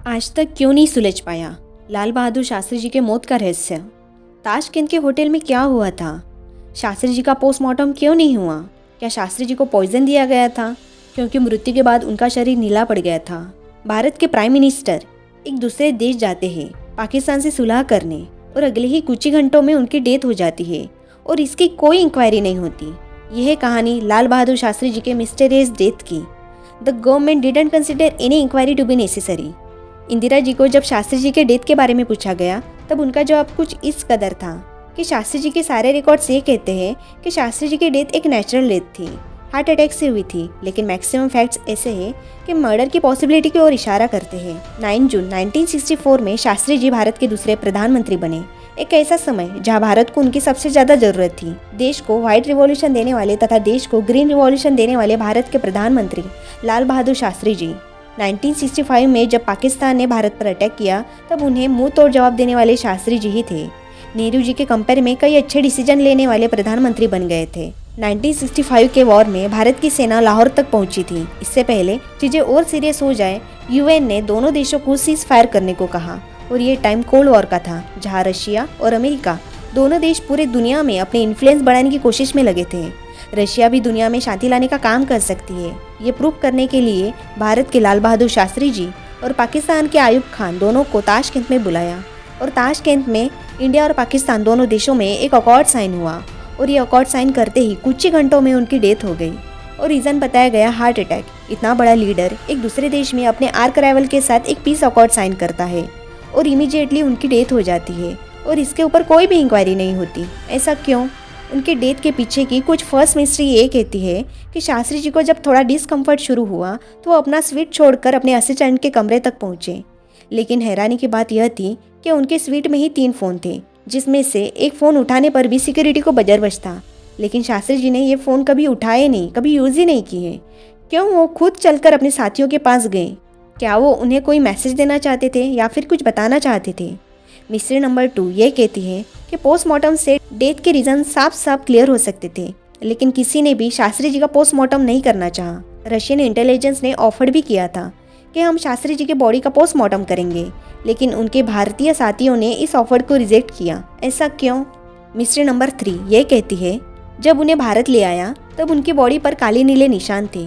आज तक क्यों नहीं सुलझ पाया लाल बहादुर शास्त्री जी के मौत का रहस्य। ताशकंद के होटल में क्या हुआ था? शास्त्री जी का पोस्टमार्टम क्यों नहीं हुआ? क्या शास्त्री जी को पॉइजन दिया गया था क्योंकि मृत्यु के बाद उनका शरीर नीला पड़ गया था? भारत के प्राइम मिनिस्टर एक दूसरे देश जाते हैं पाकिस्तान से सुलह करने और अगले ही कुछ ही घंटों में उनकी डेथ हो जाती है और इसकी कोई इंक्वायरी नहीं होती। यह है कहानी लाल बहादुर शास्त्री जी के मिस्टीरियस डेथ की। The government didn't consider any inquiry to be necessary. Indira ji को जब शास्त्री जी के डेथ के बारे में पूछा गया तब उनका जवाब कुछ इस कदर था कि शास्त्री जी के सारे रिकॉर्ड्स ये कहते हैं कि शास्त्री जी की डेथ एक नेचुरल डेथ थी, हार्ट अटैक से हुई थी, लेकिन मैक्सिमम फैक्ट्स ऐसे हैं कि मर्डर की पॉसिबिलिटी की ओर इशारा करते हैं। 9 जून 1964 में शास्त्री जी भारत के दूसरे प्रधानमंत्री बने। एक ऐसा समय जहां भारत को उनकी सबसे ज्यादा जरूरत थी। देश को व्हाइट रिवॉल्यूशन देने वाले तथा देश को ग्रीन रिवॉल्यूशन देने वाले भारत के प्रधानमंत्री लाल बहादुर शास्त्री जी। 1965 में जब पाकिस्तान ने भारत पर अटैक किया तब उन्हें मुंह तोड़ जवाब देने वाले शास्त्री जी ही थे। नेहरू जी के कंपेयर में कई अच्छे डिसीजन लेने वाले प्रधानमंत्री बन गए थे। 1965 के वॉर में भारत की सेना लाहौर तक पहुंची थी। इससे पहले चीजें और सीरियस हो जाए, यूएन ने दोनों देशों को सीज फायर करने को कहा और ये टाइम कोल्ड वॉर का था, जहां रशिया और अमेरिका दोनों देश पूरे दुनिया में अपने इन्फ्लुएंस बढ़ाने की कोशिश में लगे थे। रशिया भी दुनिया में शांति लाने का काम कर सकती है। ये प्रूव करने के लिए भारत के लाल बहादुर शास्त्री जी और पाकिस्तान के आयुब खान दोनों को ताशकंद में बुलाया और ताशकंद में इंडिया और पाकिस्तान दोनों देशों में एक अकॉर्ड साइन हुआ और ये अकॉर्ड साइन करते ही कुछ ही घंटों में उनकी डेथ हो गई और रीज़न बताया गया हार्ट अटैक। इतना बड़ा लीडर एक दूसरे देश में अपने आर्क राइवल के साथ एक पीस अकॉर्ड साइन करता है और इमीडिएटली उनकी डेथ हो जाती है और इसके ऊपर कोई भी इंक्वायरी नहीं होती। ऐसा क्यों? उनके डेथ के पीछे की कुछ फर्स्ट मिस्ट्री ये कहती है कि शास्त्री जी को जब थोड़ा डिस्कम्फर्ट शुरू हुआ तो वो अपना स्वीट छोड़कर अपने असिस्टेंट के कमरे तक पहुंचे। लेकिन हैरानी की बात यह थी कि उनके स्वीट में ही 3 फ़ोन थे, जिसमें से एक फ़ोन उठाने पर भी सिक्योरिटी को बजर बजता। लेकिन शास्त्री जी ने ये फ़ोन कभी उठाए नहीं, कभी यूज़ ही नहीं किए। क्यों? वो खुद चलकर अपने साथियों के पास गए। क्या वो उन्हें कोई मैसेज देना चाहते थे या फिर कुछ बताना चाहते थे? मिस्ट्री नंबर 2 ये कहती है कि पोस्टमार्टम से डेथ के रीज़न साफ साफ क्लियर हो सकते थे, लेकिन किसी ने भी शास्त्री जी का पोस्टमार्टम नहीं करना चाहा। रशियन इंटेलिजेंस ने ऑफर भी किया था कि हम शास्त्री जी के बॉडी का पोस्टमार्टम करेंगे, लेकिन उनके भारतीय साथियों ने इस ऑफर को रिजेक्ट किया। ऐसा क्यों? मिस्ट्री नंबर 3 ये कहती है जब उन्हें भारत ले आया तब उनकी बॉडी पर काले नीले निशान थे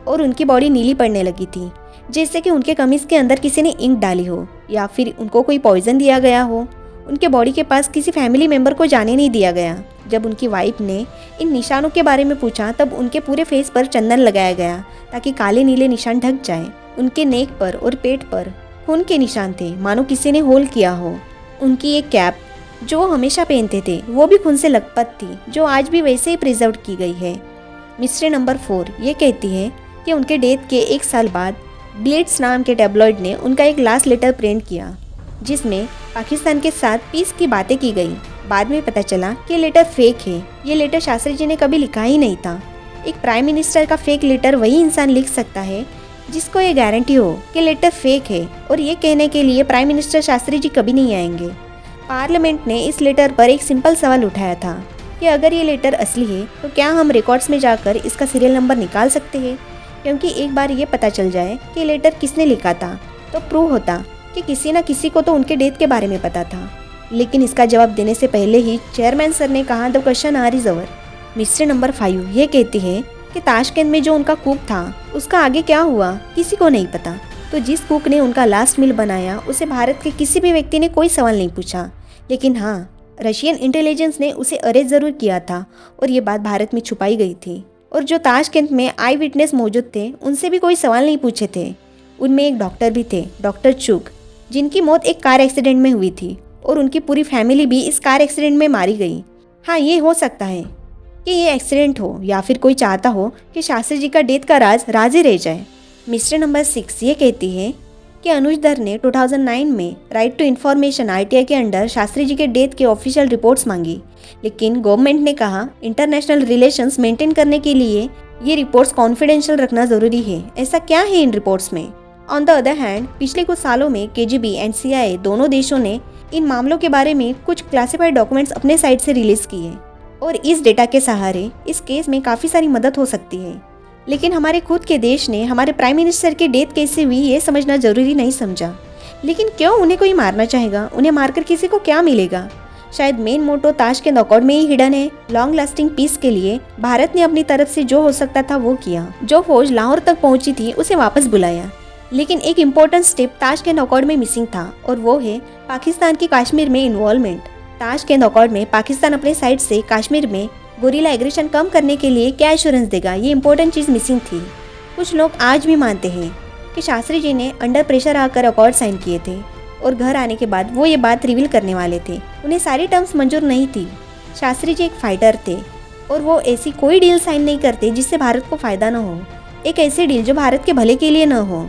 और उनकी बॉडी नीली पड़ने लगी थी, जैसे कि उनके कमीज के अंदर किसी ने इंक डाली हो या फिर उनको कोई पॉइजन दिया गया हो। उनके बॉडी के पास किसी फैमिली मेंबर को जाने नहीं दिया गया। जब उनकी वाइफ ने इन निशानों के बारे में पूछा तब उनके पूरे फेस पर चंदन लगाया गया ताकि काले नीले निशान ढक जाए। उनके नेक पर और पेट पर खून के निशान थे, मानो किसी ने होल किया हो। उनकी एक कैप जो वो हमेशा पहनते थे वो भी खून से लथपथ थी, जो आज भी वैसे ही प्रिजर्व की गई है। मिस्ट्री नंबर 4 ये कहती है कि उनके डेथ के 1 साल बाद ब्लिट्स नाम के टैबलॉइड ने उनका एक लास्ट लेटर प्रिंट किया जिसमें पाकिस्तान के साथ पीस की बातें की गई। बाद में पता चला कि लेटर फेक है। ये लेटर शास्त्री जी ने कभी लिखा ही नहीं था। एक प्राइम मिनिस्टर का फेक लेटर वही इंसान लिख सकता है जिसको ये गारंटी हो कि लेटर फेक है, और ये कहने के लिए प्राइम मिनिस्टर शास्त्री जी कभी नहीं आएंगे। पार्लियामेंट ने इस लेटर पर एक सिंपल सवाल उठाया था कि अगर ये लेटर असली है तो क्या हम रिकॉर्ड्स में जाकर इसका सीरियल नंबर निकाल सकते हैं? क्योंकि एक बार ये पता चल जाए कि लेटर किसने लिखा था तो प्रूव होता कि किसी न किसी को तो उनके डेथ के बारे में पता था। लेकिन इसका जवाब देने से पहले ही चेयरमैन सर ने कहा the question are is over. Mystery number 5 ये कहती है कि ताशकंद में जो उनका कुक था उसका आगे क्या हुआ किसी को नहीं पता। तो जिस कुक ने उनका लास्ट मील बनाया उसे भारत के किसी भी व्यक्ति ने कोई सवाल नहीं पूछा, लेकिन हाँ, रशियन इंटेलिजेंस ने उसे अरेस्ट जरूर किया था और ये बात भारत में छुपाई गई थी। और जो ताशकंद में आई विटनेस मौजूद थे उनसे भी कोई सवाल नहीं पूछे थे। उनमें एक डॉक्टर भी थे, डॉक्टर चुग, जिनकी मौत एक कार एक्सीडेंट में हुई थी और उनकी पूरी फैमिली भी इस कार एक्सीडेंट में मारी गई। हाँ, ये हो सकता है कि ये एक्सीडेंट हो या फिर कोई चाहता हो कि शास्त्री जी का डेथ का राज ही रह जाए। मिस्ट्री नंबर 6 ये कहती है कि अनुज धर ने 2009 में राइट टू इन्फॉर्मेशन आरटीआई के अंडर शास्त्री जी के डेथ के ऑफिशियल रिपोर्ट्स मांगी, लेकिन गवर्नमेंट ने कहा इंटरनेशनल रिलेशंस मेंटेन करने के लिए ये रिपोर्ट्स कॉन्फिडेंशियल रखना जरूरी है। ऐसा क्या है इन रिपोर्ट्स में? ऑन द अदर हैंड, पिछले कुछ सालों में केजीबी एंड सीआईए दोनों देशों ने इन मामलों के बारे में कुछ क्लासिफाइड डॉक्यूमेंट्स अपने साइट से रिलीज किए और इस डेटा के सहारे इस केस में काफ़ी सारी मदद हो सकती है। लेकिन हमारे खुद के देश ने हमारे प्राइम मिनिस्टर की डेथ कैसे हुई ये समझना जरूरी नहीं समझा। लेकिन क्यों उन्हें कोई मारना चाहेगा? उन्हें मारकर किसी को क्या मिलेगा? शायद मेन मोटो ताशकंद अकॉर्ड में ही हिडन है। लॉन्ग लास्टिंग पीस के लिए भारत ने अपनी तरफ से जो हो सकता था वो किया। जो फौज लाहौर तक पहुंची थी उसे वापस बुलाया। लेकिन एक इम्पोर्टेंट स्टेप ताशकंद अकॉर्ड में मिसिंग था और वो है पाकिस्तान की कश्मीर में इन्वॉल्वमेंट। ताशकंद अकॉर्ड में पाकिस्तान अपने साइड से कश्मीर में गोरिल्ला एग्रेशन कम करने के लिए क्या एश्योरेंस देगा, ये इंपॉर्टेंट चीज़ मिसिंग थी। कुछ लोग आज भी मानते हैं कि शास्त्री जी ने अंडर प्रेशर आकर अकॉर्ड साइन किए थे और घर आने के बाद वो ये बात रिवील करने वाले थे। उन्हें सारी टर्म्स मंजूर नहीं थी। शास्त्री जी एक फाइटर थे और वो ऐसी कोई डील साइन नहीं करते जिससे भारत को फ़ायदा न हो, एक ऐसी डील जो भारत के भले के लिए न हो।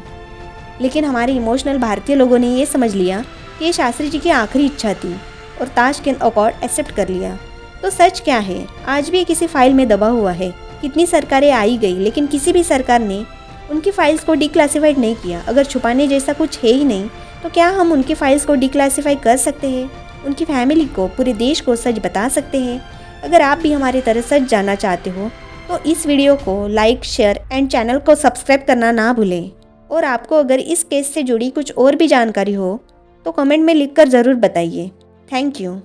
लेकिन हमारे इमोशनल भारतीय लोगों ने ये समझ लिया कि ये शास्त्री जी की आखिरी इच्छा थी और ताशकंद अकॉर्ड एक्सेप्ट कर लिया। तो सच क्या है? आज भी किसी फाइल में दबा हुआ है। कितनी सरकारें आई गई लेकिन किसी भी सरकार ने उनकी फाइल्स को डिक्लासिफाइड नहीं किया। अगर छुपाने जैसा कुछ है ही नहीं तो क्या हम उनकी फाइल्स को डिक्लासिफाई कर सकते हैं? उनकी फैमिली को, पूरे देश को सच बता सकते हैं? अगर आप भी हमारी तरह सच जानना चाहते हो तो इस वीडियो को लाइक, शेयर एंड चैनल को सब्सक्राइब करना ना भूलें। और आपको अगर इस केस से जुड़ी कुछ और भी जानकारी हो तो कमेंट में लिखकर ज़रूर बताइए। Thank you.